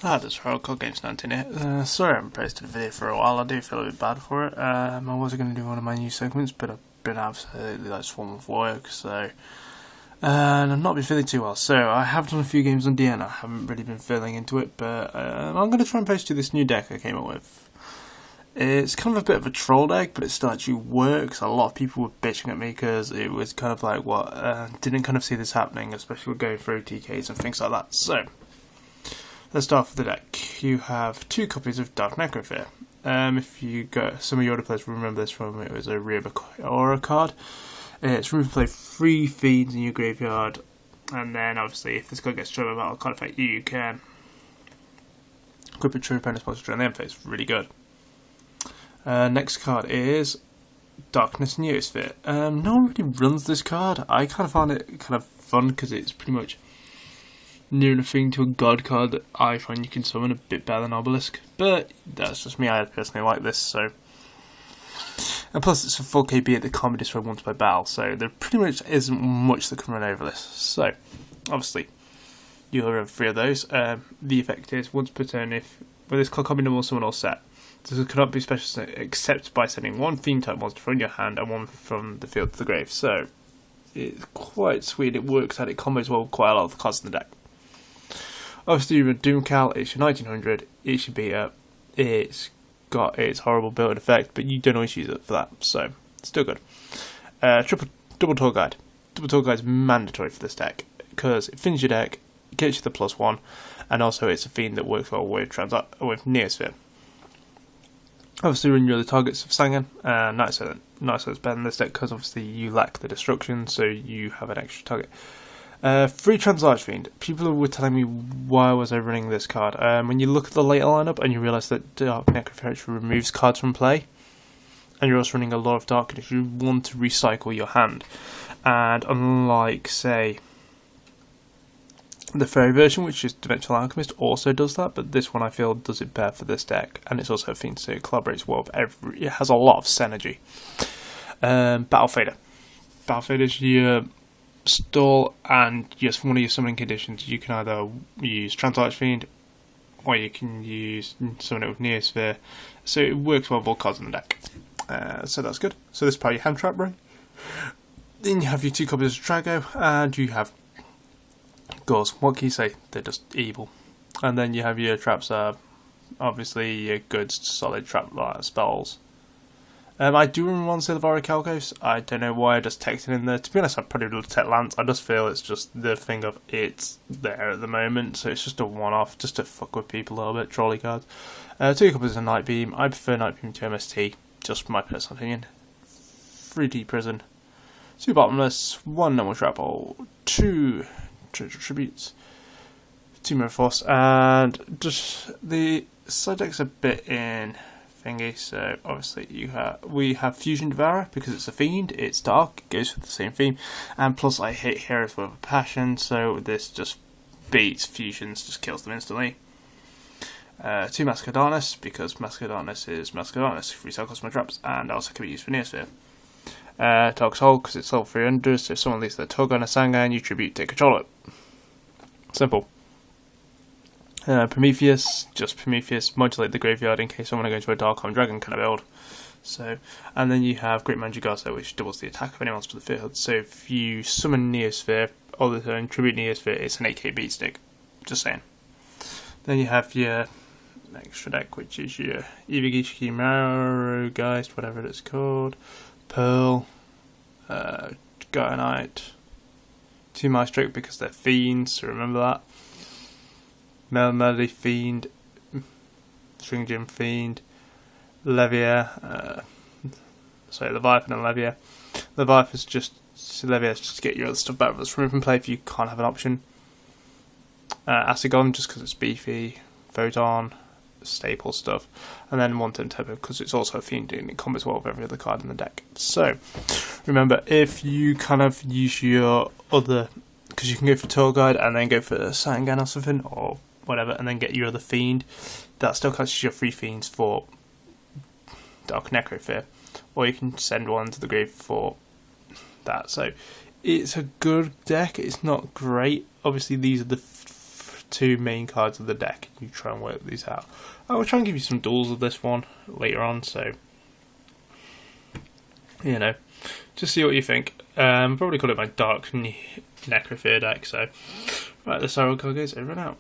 Hi, this is Royal Games 19 here. Sorry I haven't posted a video for a while. I do feel a bit bad for it. I was going to do one of my new segments, but I've been absolutely swarmed with work, so and I've not been feeling too well. So I have done a few games on DN. I haven't really been feeling into it, but I'm going to try and post you this new deck I came up with. It's kind of a bit of a troll deck, but it still actually works. A lot of people were bitching at me because it was kind of like what didn't kind of see this happening, especially with going through TKs and things like that. So let's start with the deck. You have 2 copies of Dark Necrofear. If you got some of your other players will remember this from it was a Ryuba Aura card. It's room to play 3 Fiends in your graveyard, and then obviously if this card gets destroyed by battle card effect, you can equip a true opponent's monster on the end phase. Really good. Next card is Darkness Neosphere. No one really runs this card. I kind of find it kind of fun because it's pretty much near enough to a god card that I find you can summon a bit better than Obelisk, but that's just me. I personally like this, so. And plus it's a full KB at the can't be destroyed once by battle, so there pretty much isn't much that can run over this. So, obviously, you'll have 3 of those. The effect is, once per turn, if with this card can't be normal summon or set, this cannot be special except by sending 1 Fiend type monster from your hand and 1 from the field to the grave. So, it's quite sweet. It works out, it combos well with quite a lot of the cards in the deck. Obviously, with Doomcal, it's your 1900, it's your beat-up, it's got its horrible build effect, but you don't always use it for that, so still good. Double Tour Guide. Double Tour Guide is mandatory for this deck, because it finishes your deck, gets you the +1, and also it's a fiend that works well with Neosphere. Obviously, when you're the targets of Sangan, Night is better than this deck, because obviously you lack the destruction, so you have an extra target. Free Translarge Fiend. People were telling me why was I running this card. When you look at the later lineup and you realise that Dark Necrofear actually removes cards from play, and you're also running a lot of Darkness, you want to recycle your hand. And unlike, say, the Fairy version, which is Dimensional Alchemist, also does that, but this one I feel does it better for this deck, and it's also a Fiend, so it collaborates well with it has a lot of synergy. Battle Fader. Battle Fader is your stall, and yes, one of your summoning conditions, you can either use Translarge Fiend or you can use summon it with Neosphere, so it works well with all cards in the deck, so that's good. So this is part of your hand trap ring. Then you have your 2 copies of Trago, and you have Gauze. What can you say? They're just evil. And then you have your traps, obviously your good solid trap spells. I do run 1 Silvara Calcos. I don't know why I just texted in there. To be honest, I'd probably look at Lance. I just feel it's just the thing of it's there at the moment, so it's just a one-off, just to fuck with people a little bit. Trolley cards. 2 copies of Night Beam. I prefer Night Beam to MST. Just my personal opinion. 3D Prison. 2 Bottomless. 1 Normal Trap Hole. 2 Treasure Tributes. 2 Mirror Force. And just the side deck's a bit in thingy, so obviously we have Fusion Devourer because it's a fiend, it's dark, it goes with the same theme, and plus I hate heroes with a passion, so this just beats fusions, just kills them instantly. 2 Mask of Darkness because Mask of Darkness is Mask of Darkness, recycles my traps, and also can be used for Neosphere. Target's Hold because it's level 300, so if someone leaves their Toga and a Sangan, you tribute, take control of it. Simple. Prometheus, just Prometheus, modulate the graveyard in case I want to go into a Dark Arm Dragon kind of build. So, and then you have Great Mandragosa, which doubles the attack of any monster to the field. So if you summon Neosphere, or the turn tribute Neosphere, it's an 8k beat stick. Just saying. Then you have your extra deck, which is your Ibigishiki Marugeist, whatever it's called, Pearl, Gaia Knight, 2 Maestro because they're fiends, so remember that. Melody Fiend, String Gym Fiend, Levier, Leviathan and Levier. Leviathan's just to get your other stuff back that's removed from play if you can't have an option. Acigon just because it's beefy, Photon, staple stuff, and then 1 Tempo because it's also a fiend and it combos well with every other card in the deck. So remember, if you kind of use your other, because you can go for Tour Guide and then go for Sangan or something, or whatever, and then get your other fiend, that still counts as your 3 fiends for Dark Necrofear, or you can send 1 to the grave for that. So it's a good deck. It's not great. Obviously, these are the two main cards of the deck. You try and work these out. I will try and give you some duels of this one later on, so you know, just see what you think. Probably call it my Dark Necrofear deck. So, right, the Sorrow card goes over and out.